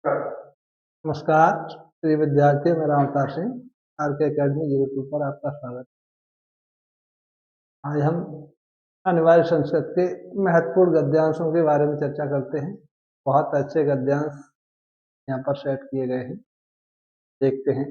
नमस्कार प्रिय विद्यार्थी, मैं राम अवतार सिंह आर के अकेडमी यूट्यूब पर आपका स्वागत है। आज हम अनिवार्य संस्कृत के महत्वपूर्ण गद्यांशों के बारे में चर्चा करते हैं। बहुत अच्छे गद्यांश यहाँ पर सेट किए गए हैं, देखते हैं।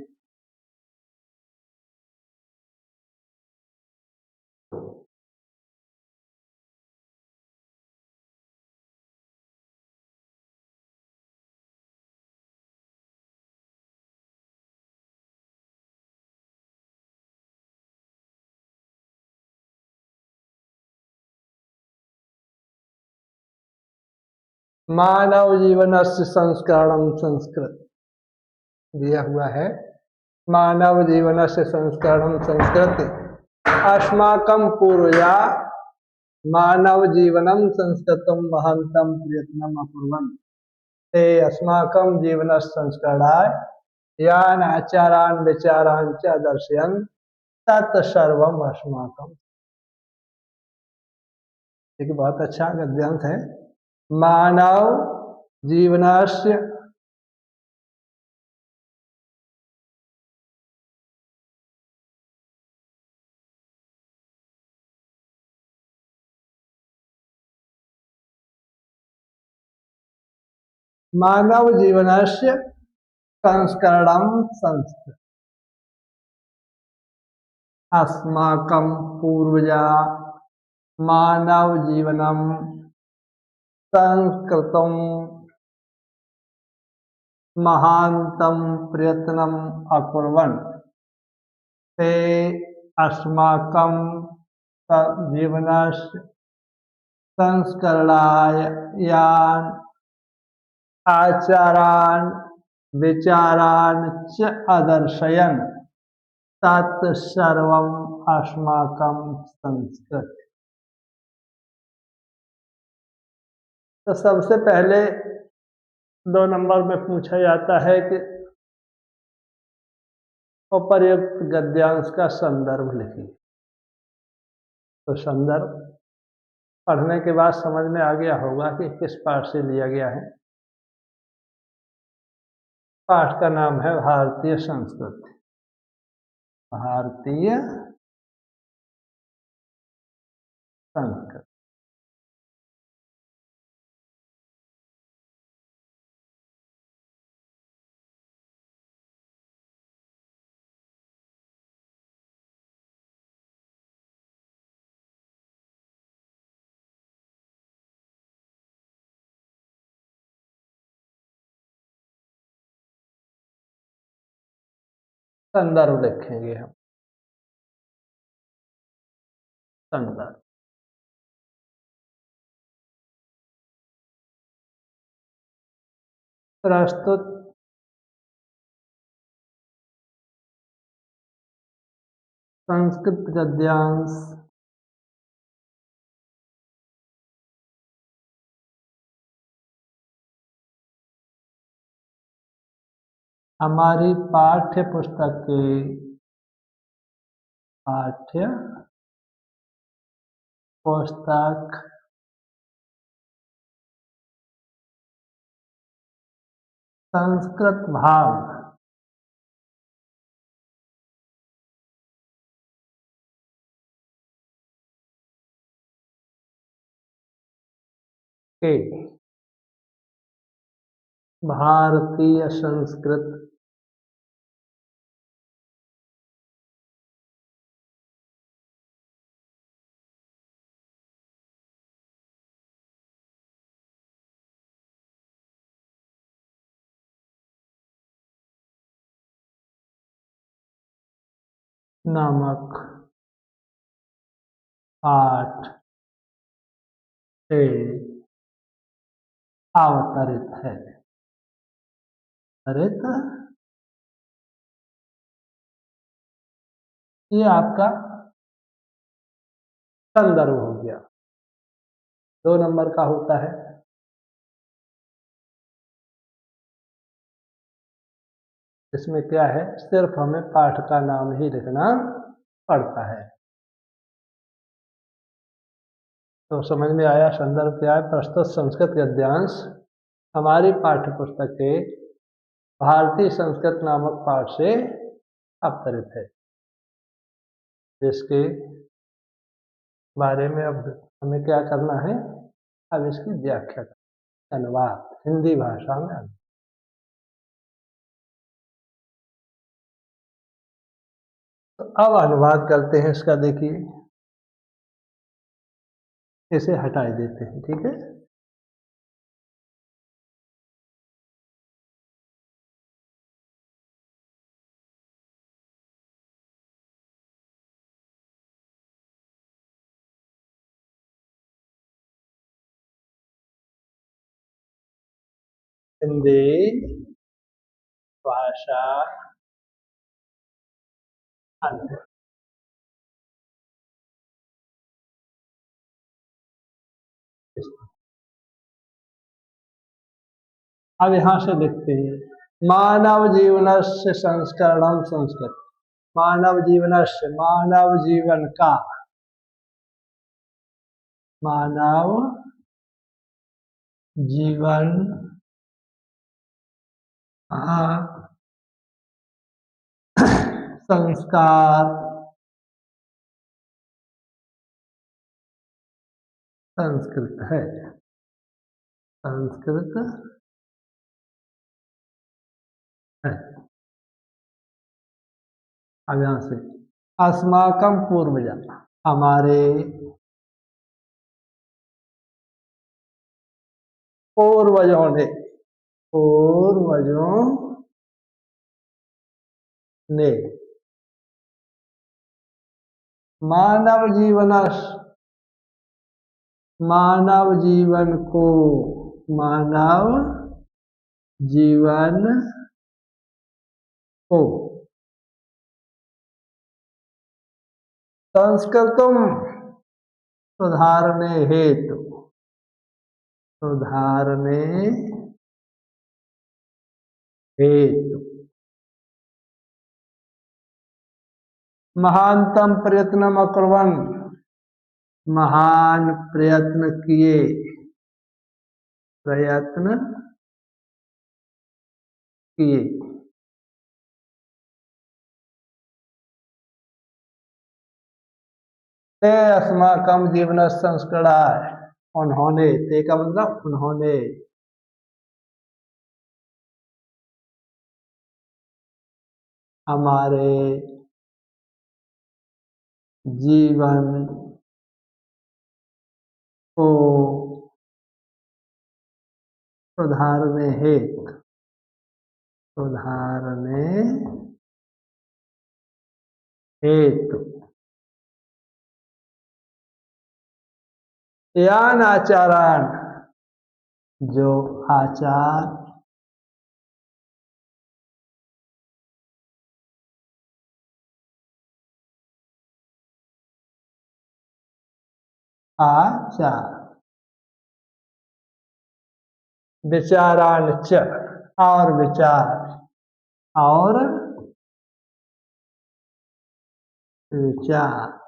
मानव जीवनस्य संस्करणं संस्कृत दिया हुआ है। मानव जीवनस्य संस्करणं संस्कृत अस्माकं पूर्वजा मानव जीवनं संस्कृतं महन्तं प्रयत्नम् अकुर्वन् ते अस्माकं जीवनस्य संस्करणाय यान आचारान् विचारान् च दर्शयन् तत्सर्वम् अस्माकम्। एक बहुत अच्छा गद्यांश है। मानव जीवनस्य मानव जीवनस्य संस्करणं संस्कृत अस्माकं पूर्वजा मानव जीवनं संस्कृतं महान्तं प्रयत्नम् अकुर्वन् ते अस्माकं जीवनस्य संस्करणाय यान् आचारान् विचारान् च अदर्शयन् तत्सर्वम् अस्माकं संस्कृत। तो सबसे पहले 2 नंबर में पूछा जाता है कि उपर्युक्त गद्यांश का संदर्भ लिखिए। तो संदर्भ पढ़ने के बाद समझ में आ गया होगा कि किस पाठ से लिया गया है। पाठ का नाम है भारतीय संस्कृति। भारतीय संस्कृति। संदर्भ लिखेंगे हम। संदर्भ प्रस्तुत संस्कृत गद्यांश हमारी पाठ्य पुस्तक के पाठ्य पुस्तक संस्कृत भाग के भारतीय संस्कृत नामक पाठ से अवतरित है। अवतरित ये आपका संदर्भ हो गया। 2 नंबर का होता है इसमें क्या है, सिर्फ हमें पाठ का नाम ही लिखना पड़ता है। तो समझ में आया संदर्भ क्या है। प्रस्तुत संस्कृत गद्यांश हमारी पाठ्य पुस्तकें भारतीय संस्कृत नामक पाठ से अवतरित है, जिसके बारे में अब हमें क्या करना है, अब इसकी व्याख्या करना, अनुवाद हिंदी भाषा में अनुवाद। तो अब अनुवाद करते हैं इसका। देखिए, इसे हटा देते हैं, ठीक है। हिंदी भाषा अनुवाद। अब यहां से लिखते हैं, मानव जीवनस्य संस्करणम संस्कृत। मानव जीवनस्य, मानव जीवन का, मानव जीवन संस्कार, संस्कृत है, संस्कृत है। अब यहां से अस्माकम पूर्वजा, हमारे पूर्वजों ने, पूर्वजों ने मानव जीवन, मानव जीवन को, मानव जीवन को संस्कृतम सुधारने हेतु, सुधारने हेतु महानतम प्रयत्न अकुर्वन्, महान प्रयत्न किए, प्रयत्न किए। ते अस्माकम जीवन संस्करणाय, उन्होंने, ते का मतलब उन्होंने, हमारे जीवन को सुधारने हेतु, सुधारने हेतु यान आचारान, जो आचार, आचार, विचारान च, और विचार, और विचार,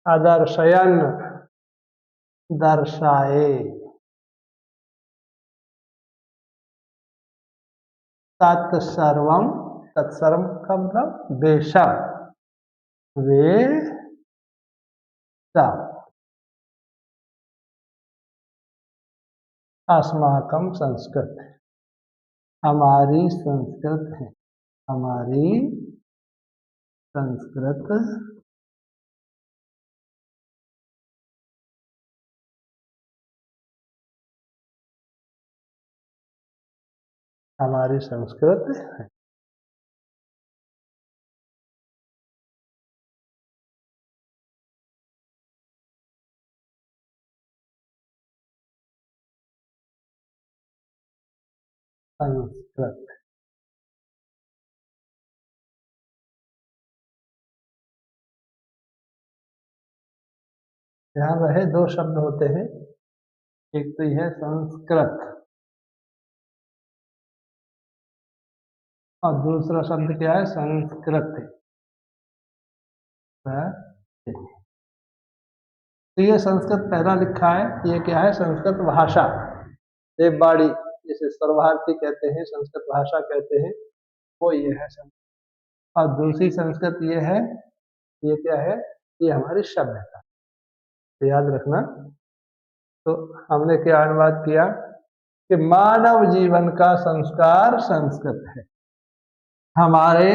अदर्शयन, दर्शाए, तत्सर्वम, तत्सर्वम का मतलब बेशक, वे सब अस्माकम संस्कृत, हमारी संस्कृत है, हमारी संस्कृत, हमारी संस्कृत है। संस्कृत, यहाँ रहे दो शब्द होते हैं, एक तो यह संस्कृत और दूसरा शब्द क्या है, संस्कृत। तो ये संस्कृत पहला लिखा है, ये क्या है? संस्कृत भाषा। देववाणी जिसे सर्वभारती कहते हैं, संस्कृत भाषा कहते हैं, वो ये है संस्कृत। और दूसरी संस्कृत ये है, ये क्या है? ये हमारी सभ्यता, तो याद रखना। तो हमने क्या अनुवाद किया कि मानव जीवन का संस्कार संस्कृत है। हमारे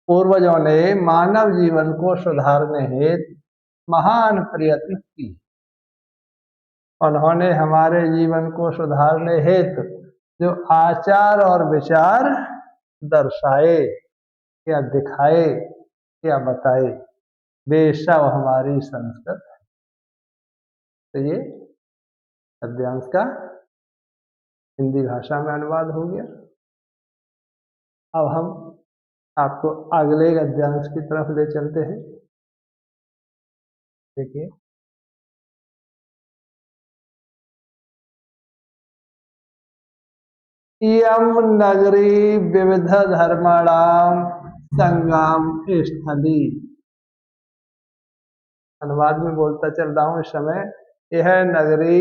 पूर्वजों ने मानव जीवन को सुधारने हेतु महान प्रयत्न किए। उन्होंने हमारे जीवन को सुधारने हेतु जो आचार और विचार दर्शाए या दिखाए या बताए, वे सब हमारी संस्कृत है। तो ये गद्यांश का हिंदी भाषा में अनुवाद हो गया। अब हम आपको अगले गद्यांश की तरफ ले चलते हैं। देखिए, इयं नगरी विविध धर्माणाम संगम स्थली। अनुवाद में बोलता चल रहा हूँ इस समय। यह नगरी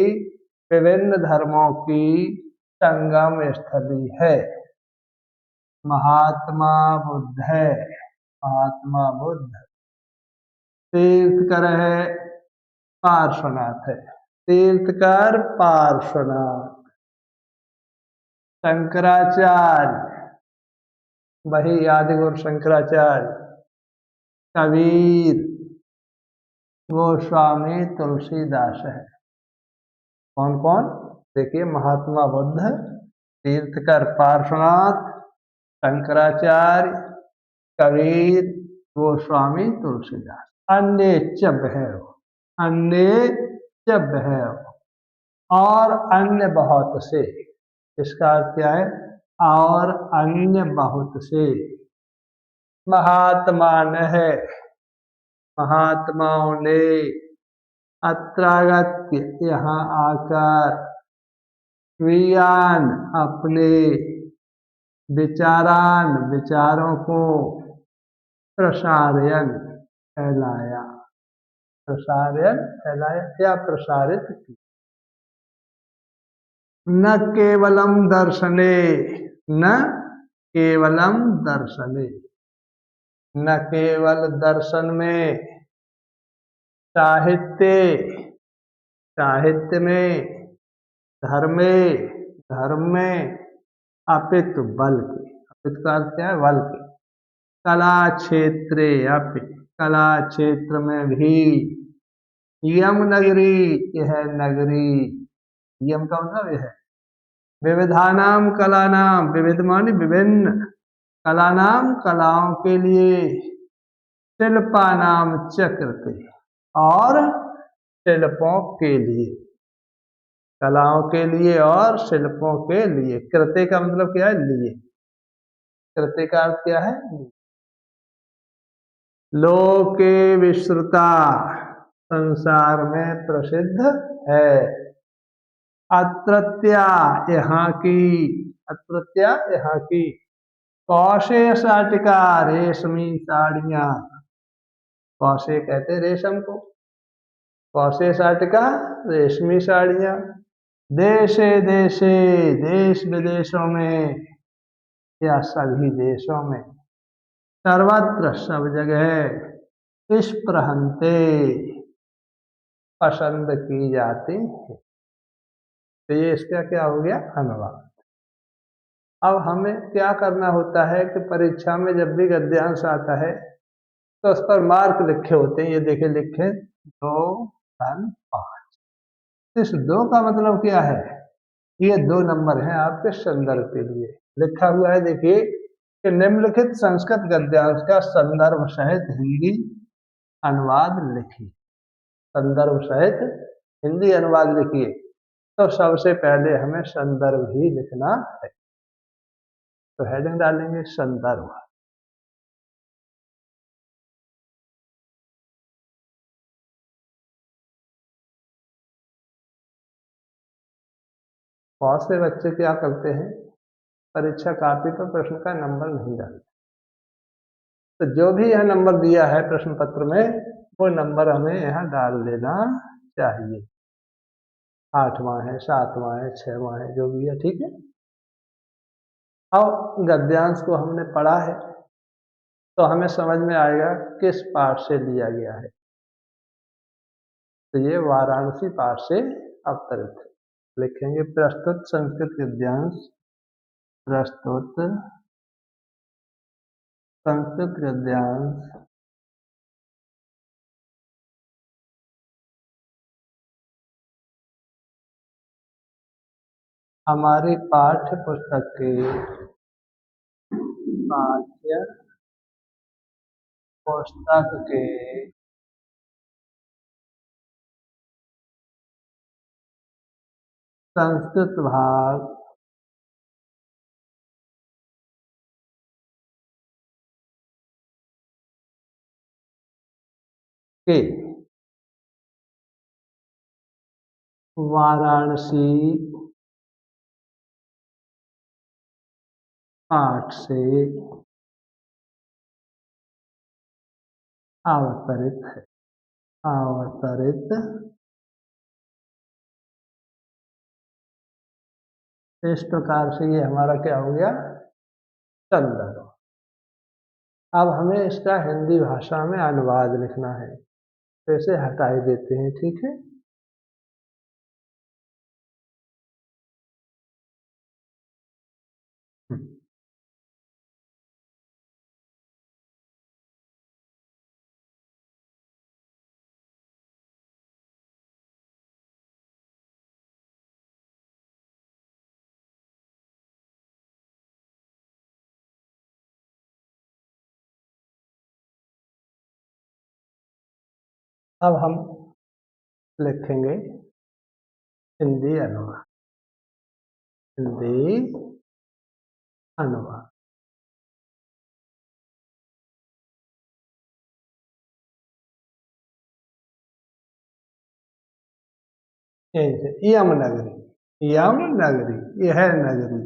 विभिन्न धर्मों की संगम स्थली है। महात्मा बुद्ध है, महात्मा बुद्ध। तीर्थकर है, पार्श्वनाथ है। तीर्थकर पार्श्वनाथ। शंकराचार्य, वही आदिगुरु शंकराचार्य। कबीर, गोस्वामी तुलसीदास है। कौन कौन? देखिए, महात्मा बुद्ध, तीर्थकर पार्श्वनाथ, शंकराचार्य, कबीर, गोस्वामी तुलसीदास। अन्य चब है, अन्य चब है, और अन्य बहुत से। इसका अर्थ क्या है? और अन्य बहुत से। महात्मा न है, महात्माओं ने अत्रागत्य यहाँ आकर, स्वीयान अपने, विचारान विचारों को, प्रसारयन फैलाया, प्रसारयन फैलाया या प्रसारित किया। न केवलम दर्शने, न केवलम दर्शने, न केवल दर्शन में, साहित्य, साहित्य में, धर्मे, धर्म में, अपितु बल के, अपितु का अर्थ क्या है? बल के। कला क्षेत्रे, अपि, कला क्षेत्र में भी। यम नगरी, यह नगरी, यम का मतलब यह है। विविधानाम कलानाम, विविध माने विभिन्न, कलानाम कलाओं के लिए, शिल्पानाम चक्रते, और शिल्पों के लिए, कलाओं के लिए और शिल्पों के लिए। कृते का मतलब क्या है? लिए। कृते का अर्थ क्या है? लोके विश्रुता, संसार में प्रसिद्ध है। अत्रत्या, यहाँ की, अत्रत्या यहाँ की, कौशे साटिका, रेशमी साड़ियाँ। कौशे कहते रेशम को, कौशे साटिका, रेशमी साड़ियाँ। देशे देशे, देश विदेशों में या सभी देशों में, सर्वत्र सब जगह, स्पृहन्ते, पसंद की जाती है। तो ये इसका क्या हो गया? अनुवाद। अब हमें क्या करना होता है कि परीक्षा में जब भी गद्यांश आता है तो उस पर मार्क लिखे होते हैं। ये देखे लिखे 2-5। इस 2 का मतलब क्या है? ये 2 नंबर हैं आपके संदर्भ के लिए। लिखा हुआ है, देखिए कि निम्नलिखित संस्कृत गद्यांश का संदर्भ सहित हिंदी अनुवाद लिखिए। संदर्भ सहित हिंदी अनुवाद लिखिए। तो सबसे पहले हमें संदर्भ ही लिखना है। तो हेडिंग डालेंगे संदर्भ। बहुत से बच्चे क्या करते हैं, परीक्षा कॉपी पर प्रश्न का नंबर नहीं डालते। तो जो भी यह नंबर दिया है प्रश्न पत्र में, वो नंबर हमें यहाँ डाल देना चाहिए। 8वां है, 7वां है, 6वां है, जो भी है, ठीक है। अब गद्यांश को हमने पढ़ा है तो हमें समझ में आएगा किस पाठ से लिया गया है। तो ये वाराणसी पाठ से अवतरित है। लिखेंगे प्रस्तुत संस्कृत गद्यांश, प्रस्तुत संस्कृत गद्यांश हमारी पाठ्य पुस्तक के पाठ्य पुस्तक के संस्कृत भाग के वाराणसी पाठ से अवतरित है। अवतरित इस प्रकार से ये हमारा क्या हो गया, संदर्भ। अब हमें इसका हिंदी भाषा में अनुवाद लिखना है, तो इसे हटा ही देते हैं, ठीक है। अब हम लिखेंगे हिंदी अनुवाद। हिंदी अनुवाद यम नगरी, यम नगरी, यह नगरी,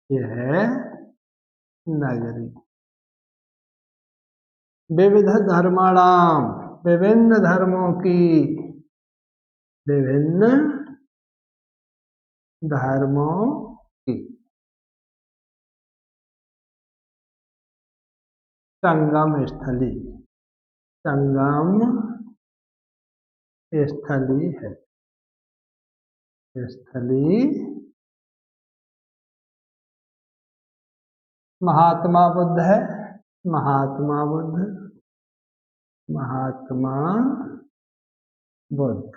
यह नगरी। विविध धर्माणाम, विभिन्न धर्मों की, विभिन्न धर्मों की संगम स्थली, संगम स्थली है, स्थली। महात्मा बुद्ध है, महात्मा बुद्ध, महात्मा बुद्ध।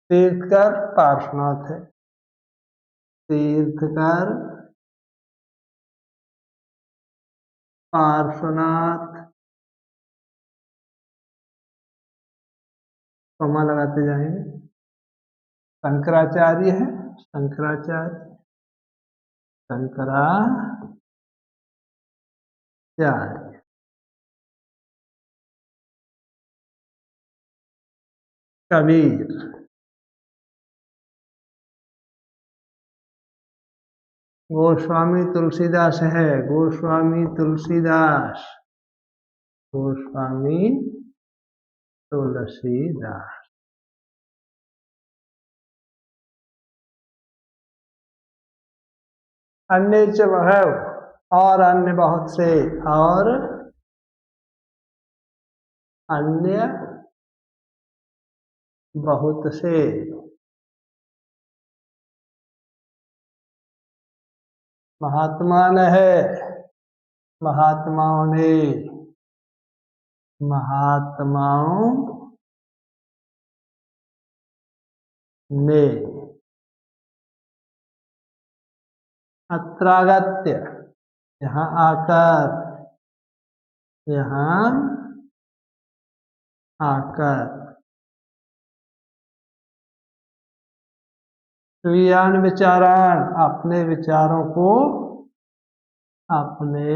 तीर्थकर पार्श्वनाथ है, तीर्थकर पार्श्वनाथ, कमा लगाते जाएंगे। शंकराचार्य है, शंकराचार्य, शंकराचार्य। कबीर, गोस्वामी तुलसीदास है, गोस्वामी तुलसीदास, गोस्वामी तुलसीदास। अन्य च बहव, और अन्य बहुत से, और अन्य बहुत से। महात्मा न है, महात्माओं ने, महात्माओं ने। अत्रागत्य, यहाँ आकर, यहाँ आकर। स्वीयान विचारान, अपने विचारों को, अपने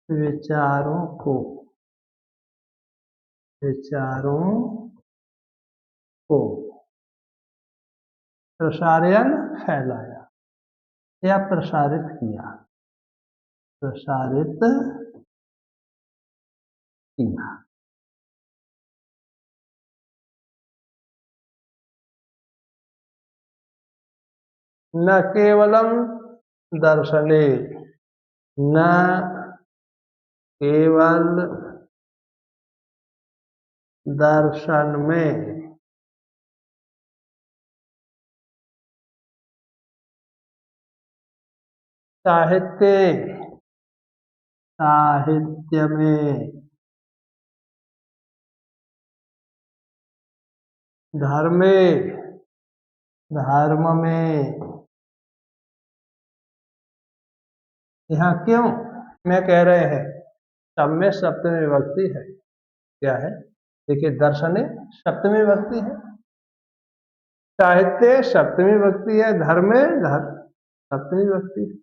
विचारों को, विचारों को प्रसार्यन, फैलाया। या प्रसारित किया, प्रसारित किया। न केवलम दर्शने, न केवल दर्शन में, साहित्य, साहित्य में, धर्मे, धर्म में। यहाँ क्यों मैं कह रहे हैं, सब में सप्तमी विभक्ति है। क्या है? देखिए, दर्शने सप्तमी विभक्ति है, साहित्य सप्तमी विभक्ति है, धर्मे धर्म सप्तमी विभक्ति है।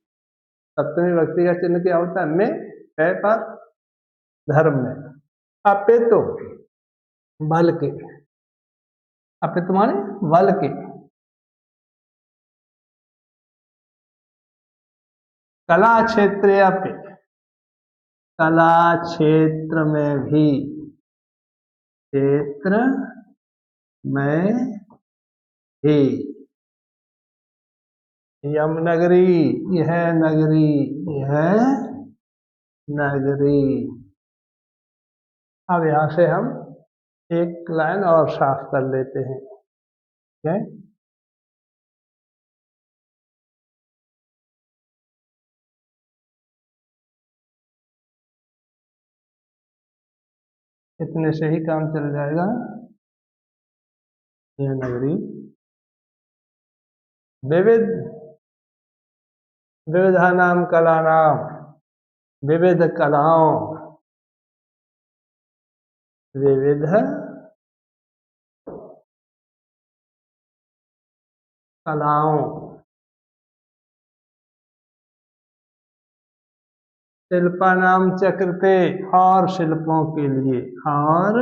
सप्तमी विभक्ति का चिन्ह क्या होता है? में, है पर, धर्म में। अपे तो बल के, अपे तुम्हारे बल के, कला क्षेत्र अपे, कला क्षेत्र में भी, क्षेत्र में भी। यम नगरी, यह नगरी, यह नगरी। अब यहां से हम एक लाइन और साफ कर लेते हैं। क्या? इतने से ही काम चल जाएगा। यह नगरी विविध, विविधा नाम कला नाम, विविध कलाओं, विविध कलाओं, शिल्पा नाम चक्रते, और शिल्पों के लिए, और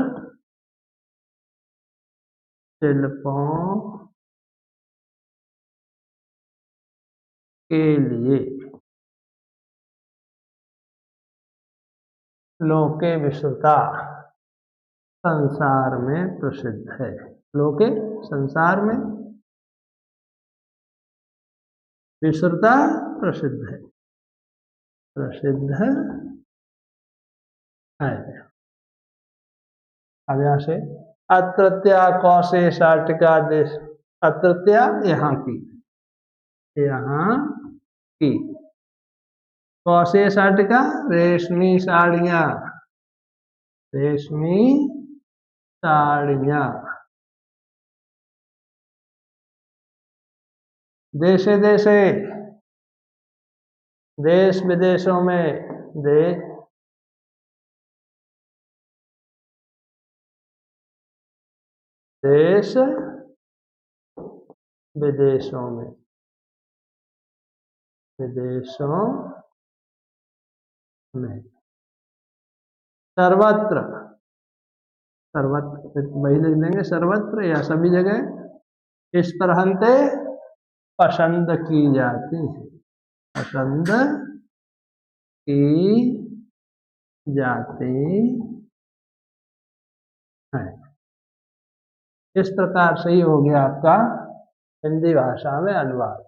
शिल्पों के लिए। लोके विश्रुता, संसार में प्रसिद्ध है। लोके संसार में, विश्रुता प्रसिद्ध है, प्रसिद्ध है। अब यहाँ से अत्रत्या कौशे शाटिका देश, अत्रत्या यहाँ की, यहाँ की। कौशे शाटिका रेशमी साड़ियाँ, रेशमी साड़ियाँ। देशे देशे, देश विदेशों में, देश विदेशों में, विदेशों में। सर्वत्र, सर्वत्र वही लिख देंगे, सर्वत्र या सभी जगह। इस तरहते पसंद की जाती है, पसंद की जाती है। इस प्रकार से ही हो गया आपका हिंदी भाषा में अनुवाद।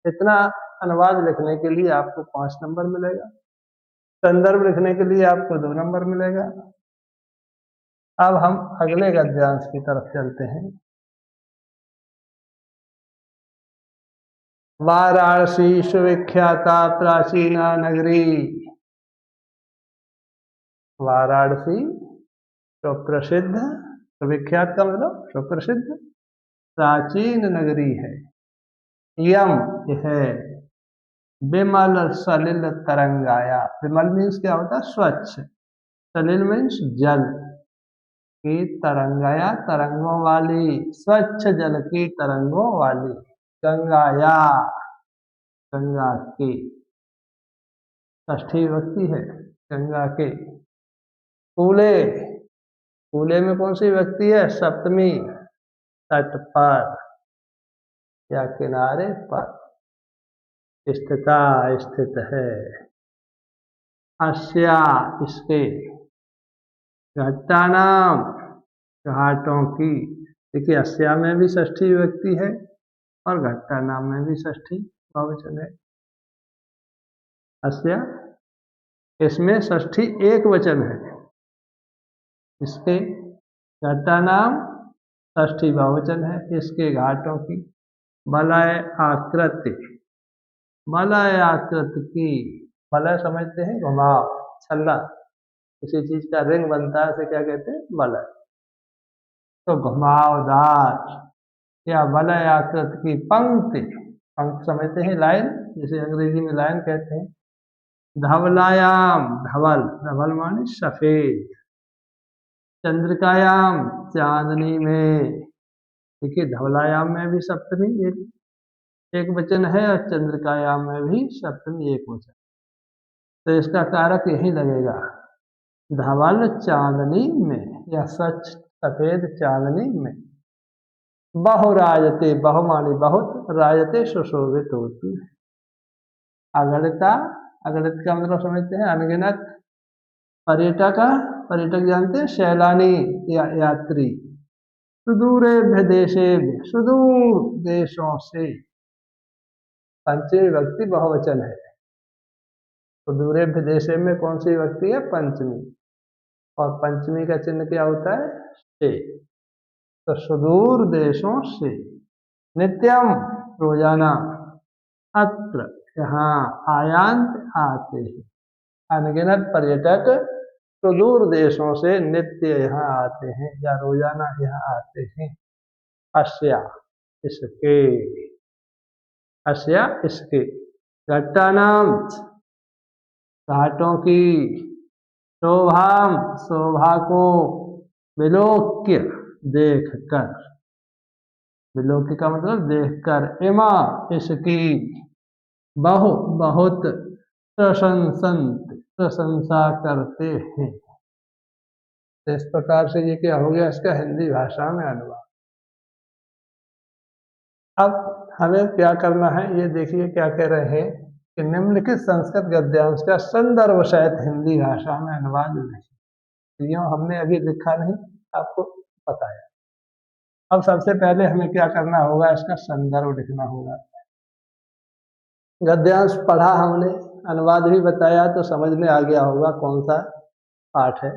इतना अनुवाद लिखने के लिए आपको 5 नंबर मिलेगा, संदर्भ लिखने के लिए आपको 2 नंबर मिलेगा। अब हम अगले गद्यांश की तरफ चलते हैं। वाराणसी सुविख्याता प्राचीना नगरी, वाराणसी सुप्रसिद्ध, सुविख्यात का मतलब सुप्रसिद्ध, प्राचीन नगरी है। यम है विमल सलिल तरंगाया, विमल मीन्स क्या होता है? स्वच्छ, सलिल मीन्स जल की, तरंगाया तरंगों वाली, स्वच्छ जल की तरंगों वाली। गंगाया, गंगा की, षष्ठी विभक्ति है, गंगा के। कूले, कूले में कौन सी विभक्ति है? सप्तमी, तट पर या किनारे पर। स्थिता स्थित है। अस्या इसके, घट्टानाम घाटों की। देखिए अस्या में भी षष्ठी विभक्ति है और घट्टा नाम में भी षष्ठी बहुवचन है। अस्या इसमें षष्ठी एक वचन है, इसके घट्टा नाम षष्ठी बहुवचन है, इसके घाटों की। वलय आकृति, वलय आकृति की, वलय समझते हैं घुमाव छल्ला, किसी चीज का रिंग बनता है उसे क्या कहते हैं वलय। तो घुमावदार या वलय आकृति की पंक्ति, पंक्ति समझते हैं लाइन, जिसे अंग्रेजी में लाइन कहते हैं। धवलायाम धवल, धवल माने सफेद। चंद्रिकायाम चांदनी में, देखिए धवलायाम में भी सप्तमी एक वचन है और चंद्रिकायाम में भी सप्तमी एक वचन, तो इसका कारक यही लगेगा। धवल चांदनी में या सच सफेद चांदनी में। बहुराजते, बहु मानी बहुत, राजते सुशोभित होती है। अगणिता, अगणित का मतलब समझते हैं अनगिनत। पर्यटक, पर्यटक जानते हैं सैलानी या यात्री। सुदूरेभ्य देशेभ्य, सुदूर देशों से, पंचमी विभक्ति बहुवचन है। सुदूरेभ्य देशे में कौन सी विभक्ति है पंचमी, और पंचमी का चिन्ह क्या होता है से, तो सुदूर देशों से। नित्यम रोजाना, अत्र यहाँ आयांत आते हैं, अनगिनत पर्यटक सुदूर देशों से नित्य यहाँ आते हैं या रोजाना यहाँ आते हैं। अस्या इसके, अस्या इसके, घट्टानाम घाटों की, शोभाम शोभा को, विलोक्य देखकर, विलोक्य का मतलब देखकर, इमा इसकी, बहु बहुत, प्रशंसंत प्रशंसा करते हैं। तो इस प्रकार से ये क्या हो गया इसका हिंदी भाषा में अनुवाद। अब हमें क्या करना है ये देखिए क्या कह रहे हैं कि निम्नलिखित संस्कृत गद्यांश का संदर्भ सहित हिंदी भाषा में अनुवाद लिखिए। यूँ हमने अभी लिखा नहीं, आपको बताया। अब सबसे पहले हमें क्या करना होगा, इसका संदर्भ लिखना होगा। गद्यांश पढ़ा हमने, अनुवाद भी बताया, तो समझ में आ गया होगा कौन सा पाठ है।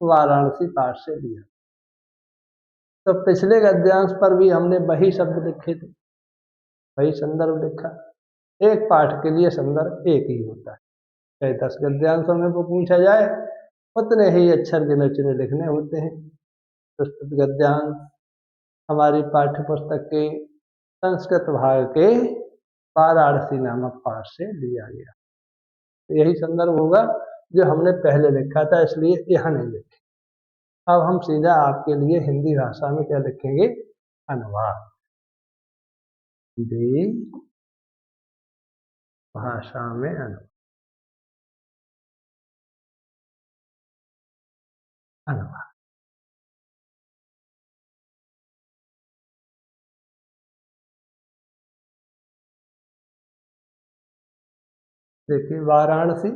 वाराणसी पाठ से लिया। तो पिछले गद्यांश पर भी हमने वही शब्द लिखे थे, वही संदर्भ लिखा। एक पाठ के लिए संदर्भ एक ही होता है, चाहे 10 गद्यांशों में वो पूछा जाए उतने ही अक्षर गिने चुने लिखने होते हैं। प्रस्तुत गद्यांश हमारी पाठ्य पुस्तक के संस्कृत भाग के वाराणसी नामक पाठ से लिया गया। तो यही संदर्भ होगा जो हमने पहले लिखा था, इसलिए यहाँ नहीं लिखे। अब हम सीधा आपके लिए हिंदी भाषा में क्या लिखेंगे, अनुवाद। हिंदी भाषा में अनुवाद। देखिए वाराणसी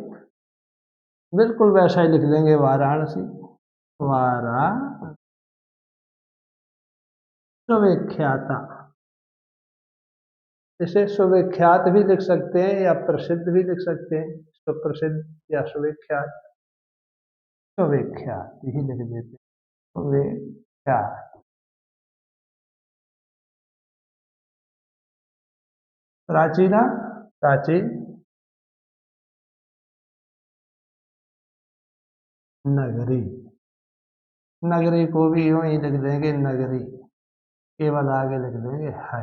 बिल्कुल वैसा ही लिख देंगे, वाराणसी। वारा सुविख्याता, इसे सुविख्यात भी लिख सकते हैं या प्रसिद्ध भी लिख सकते हैं। सुप्रसिद्ध या सुविख्यात, सुविख्यात यही लिख देते हैं, सुविख्यात। प्राचीना, प्राचीन। नगरी, नगरी को भी यूं ही लिख देंगे नगरी, केवल आगे लिख देंगे है।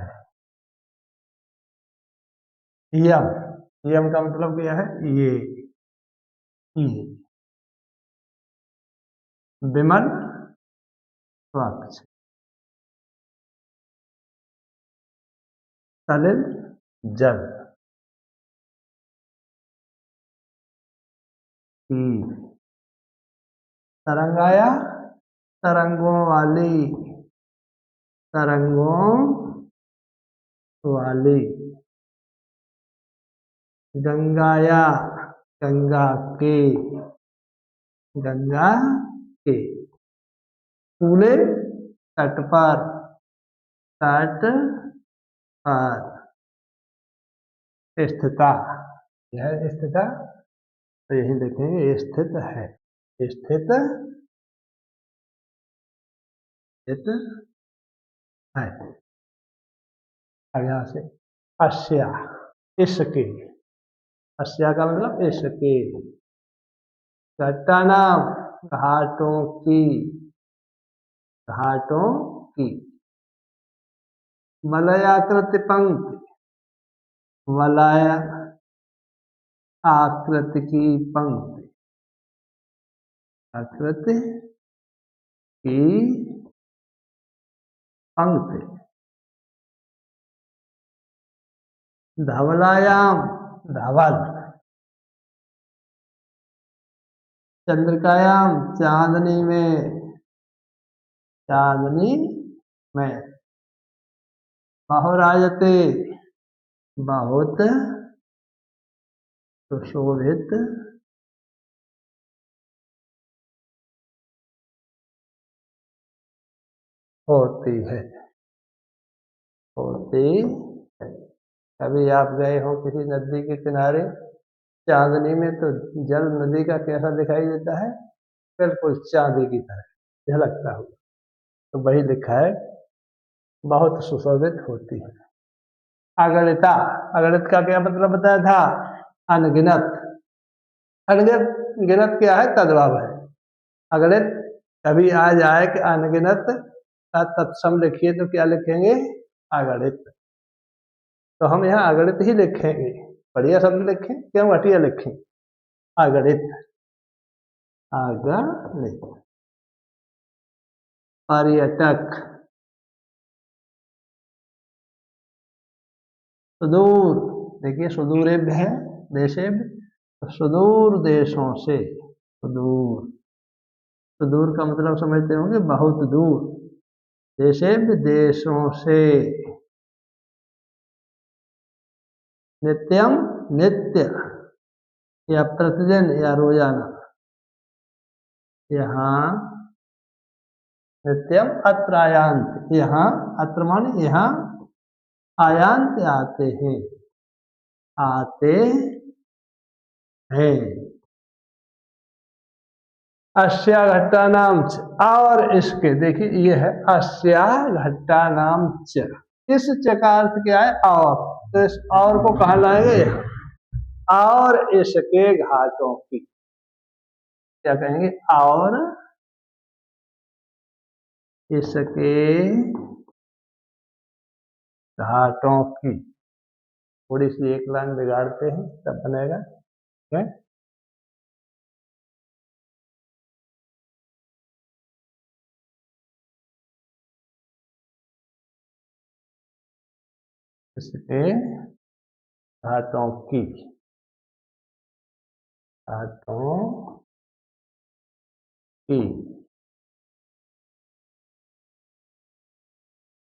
यम, यम का मतलब क्या है, ये विमल स्वच्छ। सलिल जल की। तरंगाया तरंगों वाली, तरंगों वाली। गंगाया, गंगा के, गंगा के। कूले, तट पर, तट पर। स्थिता, यह स्थिता, तो यही देखेंगे स्थित है, स्थित, स्थित है। अब यहाँ से अस्या, इसके, अस्या का मतलब इसके। घट्टा नाम, घाटों की, घाटों की। वलयाकृति पंक्ति, वलय आकृति की पंक्ति, आकृति की पंक्ति। धवलायाम, धवल। चंद्रिकायाम, चांदनी में, चांदनी में। बहुरायते, बहुत सुशोभित होती है, होती है। कभी आप गए हो किसी नदी के किनारे, चांदनी में, तो जल नदी का कैसा दिखाई देता है? बिल्कुल चांदी की तरह झलकता हुआ। तो वही लिखा है, बहुत सुशोभित होती है। अगणिता, अगणित का क्या मतलब बताया था? अनगिनत। अनगिनत, गिनत क्या है? तद्भव है। अगणित कभी आ जाए कि अनगिनत का तत्सम लिखिए तो क्या लिखेंगे? अगणित। तो हम यहाँ अगणित ही लिखेंगे, बढ़िया शब्द लिखें, क्यों घटिया लिखें? अगणित, अगणित। पर्यटक, सुदूर, देखिए सुदूरेभ्य है, देशेभ्य, तो सुदूर देशों से, सुदूर, सुदूर का मतलब समझते होंगे बहुत दूर। देशेभ्य, देशों से। नित्यम, नित्य या प्रतिदिन या रोजाना। यहाँ नित्यम अत्र आयांत, यहाँ अत्र माने यहाँ आयांत आते हैं, आते हैं। अस्या घट्टा नाम च, और इसके, देखिए ये है अस्या घट्टा नाम च। इस च का अर्थ क्या है? और। तो इस और को कहाँ लाएंगे? और इसके घाटों की, क्या कहेंगे? और इसके घाटों की। थोड़ी सी एक लाइन बिगाड़ते हैं तब बनेगा, है? इसके घाटों की, घाटों की।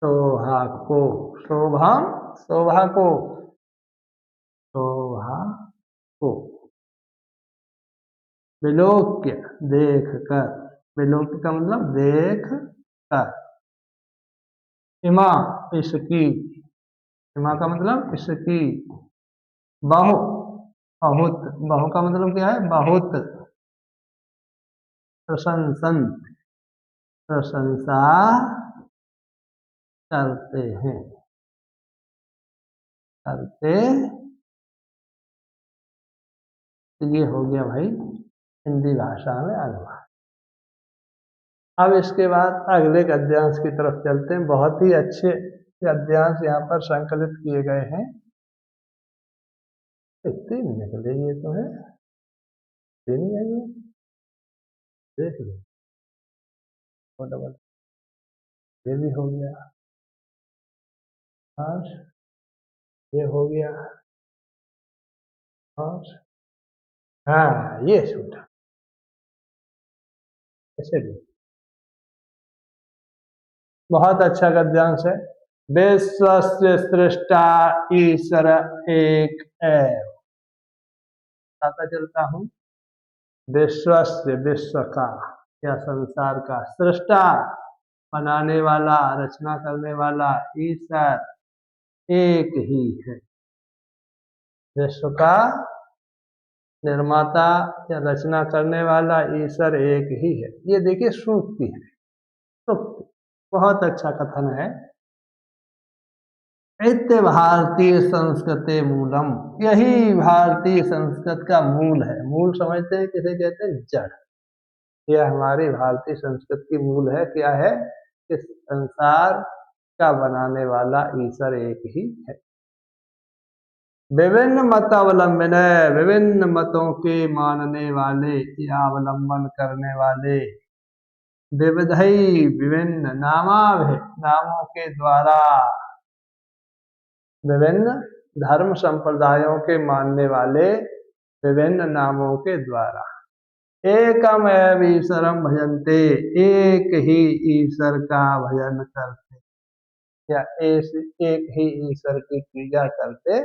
शोभा को, शोभा, शोभा को, शोभा को। विलोक्य, देख कर, विलोक्य का मतलब देख कर। इमा, इसकी, इमा का मतलब इसकी। बहु, बहुत, बहु का मतलब क्या है? बहुत। प्रशंसन, प्रशंसा करते हैं, करते। तो ये हो गया भाई हिंदी भाषा में अनुवाद। अब इसके बाद अगले गद्यांश की तरफ चलते हैं। बहुत ही अच्छे गद्यांश यहाँ पर संकलित किए गए हैं। इतने निकले ये तो है, नहीं है ये, देख लो। डबल, ये भी हो गया, और ये हो गया, और हाँ ये छूटा, ऐसे भी बहुत अच्छा गद्यांश है। विश्व सृष्टा ईश्वर एक एव। बताता चलता हूँ। विश्वस्य, विश्व का या संसार का, सृष्टा बनाने वाला, रचना करने वाला ईश्वर एक ही है। विश्व का निर्माता या रचना करने वाला ईश्वर एक ही है। ये देखिए सूक्ति है, सूक्ति बहुत अच्छा कथन है। इत्य भारतीय संस्कृति मूलम, यही भारतीय संस्कृत का मूल है। मूल समझते हैं किसे कहते हैं? जड़। यह हमारी भारतीय संस्कृत की मूल है। क्या है? इस संसार का बनाने वाला ईश्वर एक ही है। विभिन्न मतावलंबन, विभिन्न मतों के मानने वाले या अवलंबन करने वाले, विविधई विभिन्न नामाभि, नामों के द्वारा, विभिन्न धर्म संप्रदायों के मानने वाले विभिन्न नामों के द्वारा एकम एव ईश्वरम भजन्ते, एक ही ईश्वर का भजन करते या एक ही ईश्वर की पूजा करते।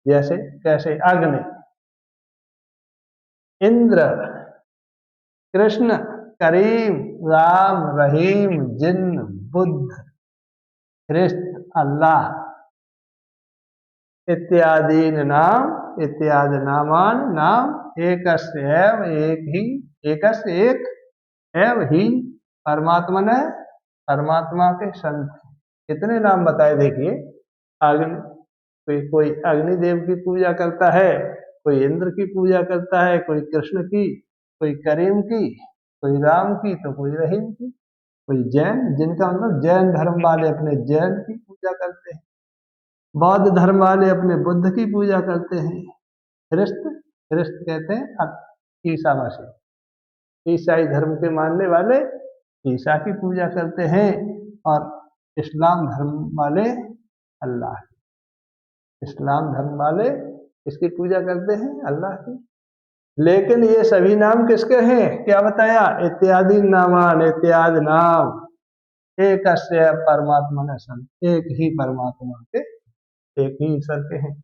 जैसे कैसे? अग्नि, इंद्र, कृष्ण, करीम, राम, रहीम, जिन्न, बुद्ध, ख्रिस्त, अल्लाह इत्यादि नाम, इत्यादि नामान, नाम एकस्य एव, एक ही, एकस्य एक, एव ही परमात्मन, परमात्मा के संत। कितने नाम बताए देखिए। अग्नि, कोई अग्निदेव की पूजा करता है, कोई इंद्र की पूजा करता है, कोई कृष्ण की, कोई करीम की, कोई राम की, तो कोई रहीम की, कोई जैन, जिनका मतलब जैन धर्म वाले अपने जैन की पूजा करते हैं, बौद्ध धर्म वाले अपने बुद्ध की पूजा करते हैं, ख्रिस्त, ख्रिस्त कहते हैं ईसा मसीह, ईसाई धर्म के मानने वाले ईसा की पूजा करते हैं, और इस्लाम धर्म वाले अल्लाह, इस्लाम धर्म वाले इसकी पूजा करते हैं, अल्लाह की। लेकिन ये सभी नाम किसके हैं? क्या बताया? इत्यादि नामान, इत्यादि नाम एक परमात्मा ने सन, एक ही परमात्मा के, एक ही ईश्वर के हैं।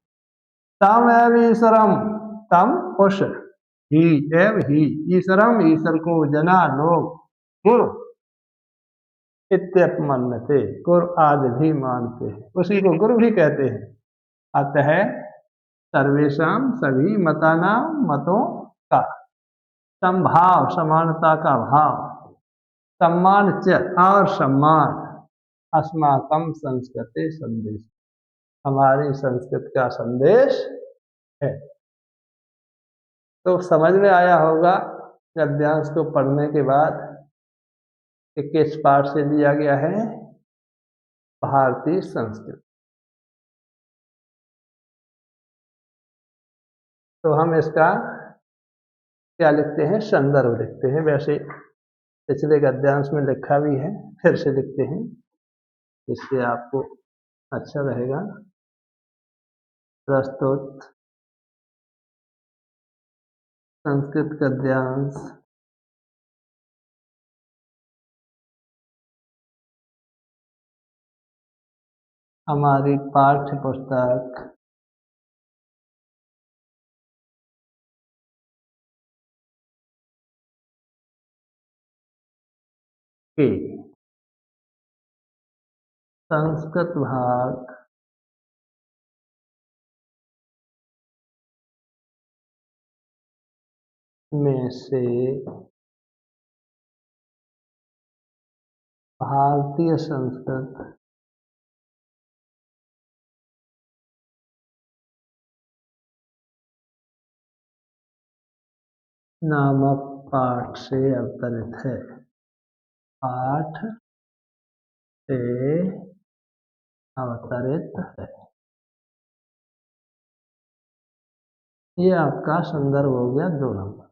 तम एव ईश्वरम, तम उस ही, एव ही ईश्वरम, ईश्वर को जना लोग गुरु इत्यपमन्यते, गुरु आदि भी मानते हैं, उसी को गुरु भी कहते हैं। अतः सर्वेशम, सभी मतानाम, मतों का संभाव, समानता का भाव, सम्मान च, और सम्मान, अस्माकम संस्कृति संदेश, हमारी संस्कृत का संदेश है। तो समझ में आया होगा गद्यांश को पढ़ने के बाद कि किस पाठ से लिया गया है? भारतीय संस्कृत। तो हम इसका क्या लिखते हैं? संदर्भ लिखते हैं। वैसे पिछले गद्यांश में लिखा भी है, फिर से लिखते हैं, इससे आपको अच्छा रहेगा। प्रस्तुत संस्कृत गद्यांश हमारी पाठ्य पुस्तक के संस्कृत भाग में से भारतीय संस्कृत नामक पाठ से अवतरित है। पाठ से अवतरित है। ये आपका संदर्भ हो गया 2 नंबर।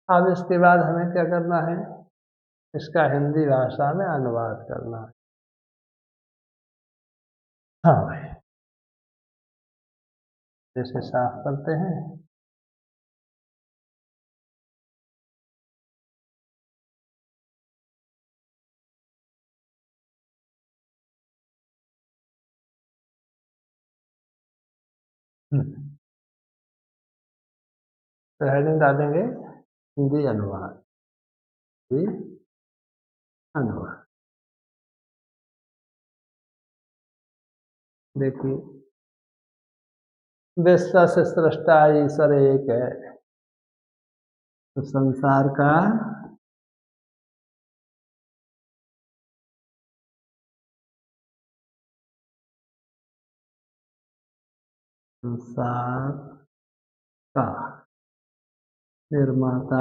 अब इसके बाद हमें क्या करना है? इसका हिंदी भाषा में अनुवाद करना है। हाँ भाई, इसे साफ करते हैं। तो हेडिंग डालेंगे हिंदी अनुवाद, हिंदी अनुवाद। देखिए, विश्व से सृष्टा ईश्वर एक है, तो संसार का संसार का निर्माता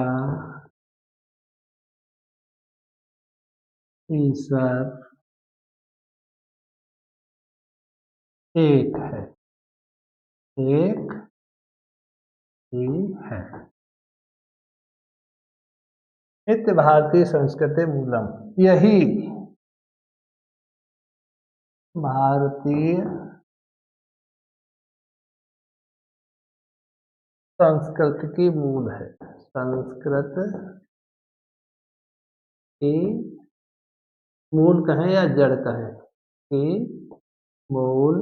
ईश्वर एक है, एक ही है। नित्य भारतीय संस्कृति मूलम, यही भारतीय संस्कृत की मूल है। संस्कृत की मूल कहें या जड़ कहें, की मूल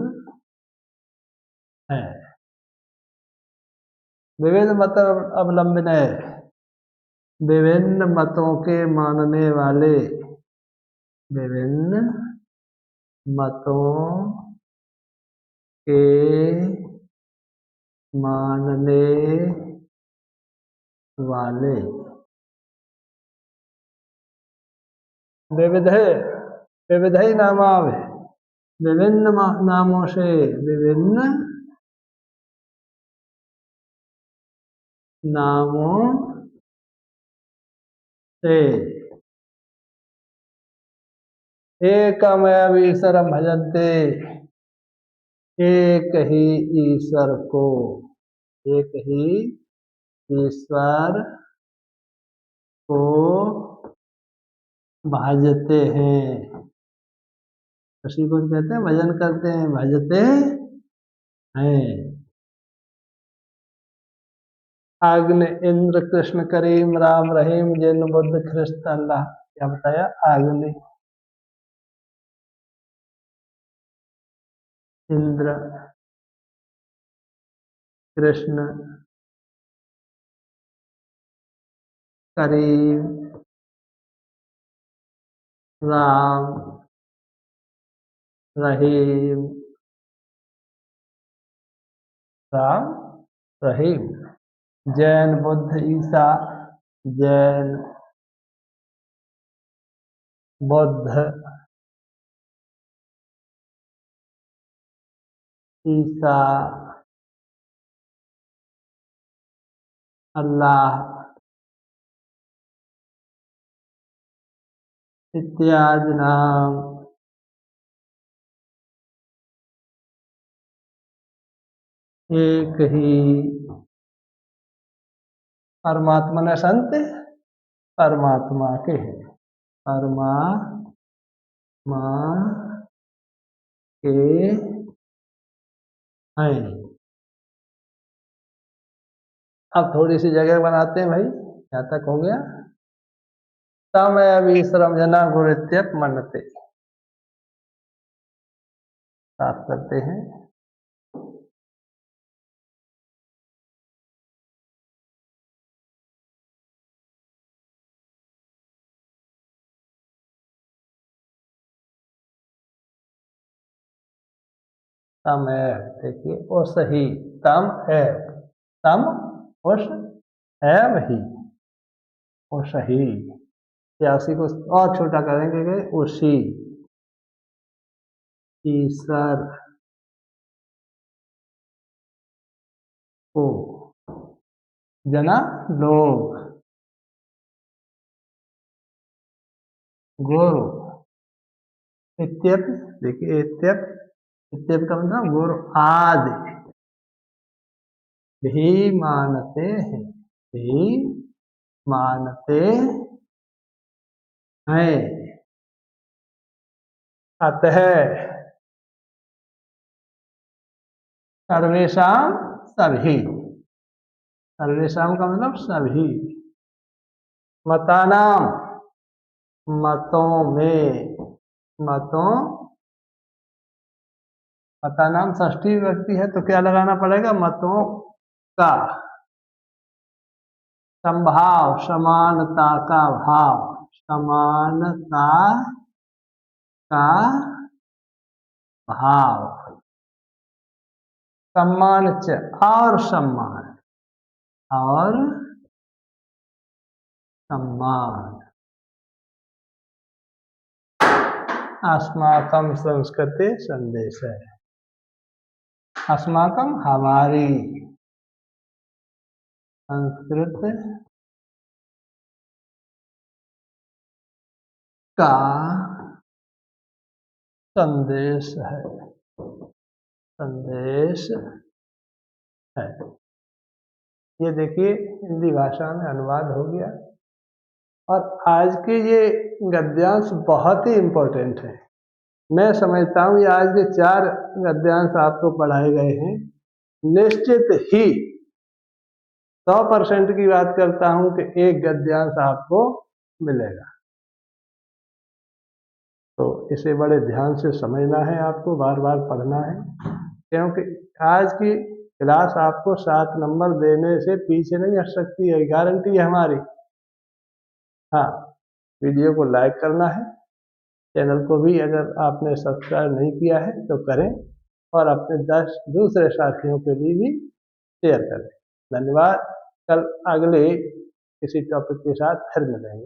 है। विविध मत अवलंबन, विभिन्न मतों के मानने वाले, विभिन्न मतों के मानने वाले, विविध विविधई नामावे, विभिन्न नामों से, विभिन्न नामों से एकमेव ईश्वरं भजन्ते, एक ही ईश्वर को, एक ही ईश्वर को भजते हैं। उसी को कहते हैं भजन करते हैं, भजते हैं। अग्नि, इंद्र, कृष्ण, करीम, राम, रहीम, जिन, बुद्ध, ख्रिस्त, अल्लाह। क्या बताया? अग्नि, इंद्र, कृष्ण, करीम, राम, रहीम, राम, रहीम, जैन, बुद्ध, ईसा, जैन, बुद्ध, ईसा, अल्लाह इत्यादि नाम एक ही परमात्मा न संत परमात्मा के हैं, परमात्मा के हैं। अब थोड़ी सी जगह बनाते हैं भाई, यहाँ तक हो गया। तमेव ईश्वरं जना गुरुत्यप मन्यते, साफ करते हैं। तमेव, देखिए ओ सही, तम है, तम उस एव ही, ओ सही, त्यासी को और छोटा करेंगे कि उसी ईश्वर को जना लोग गुरु इत्यप, देखिए इत्यप, इत्यप का मतलब गुरु आदि भी मानते हैं, भी मानते हैं। अतः सर्वेशाम, सभी, सर्वेशाम का मतलब सभी, मतानाम, मतों में, मतों, मतानाम षष्ठी विभक्ति है तो क्या लगाना पड़ेगा? मतों का, संभाव, समानता का भाव, समानता का भाव, सम्मान च, और सम्मान, और सम्मान। अस्माकं संस्कृति संदेश है। अस्माकं हमारी संस्कृत का संदेश है, संदेश है। ये देखिए हिंदी भाषा में अनुवाद हो गया। और आज के ये गद्यांश बहुत ही इम्पोर्टेंट है। मैं समझता हूँ ये आज के 4 गद्यांश आपको पढ़ाए गए हैं, निश्चित ही 100% की बात करता हूँ कि एक गद्यांश आपको मिलेगा। तो इसे बड़े ध्यान से समझना है, आपको बार बार पढ़ना है, क्योंकि आज की क्लास आपको 7 नंबर देने से पीछे नहीं हट सकती है, गारंटी है हमारी। हाँ, वीडियो को लाइक करना है, चैनल को भी अगर आपने सब्सक्राइब नहीं किया है तो करें, और अपने 10 दूसरे साथियों के लिए भी शेयर करें। धन्यवाद। कल अगले किसी टॉपिक के साथ फिर मिलेंगे।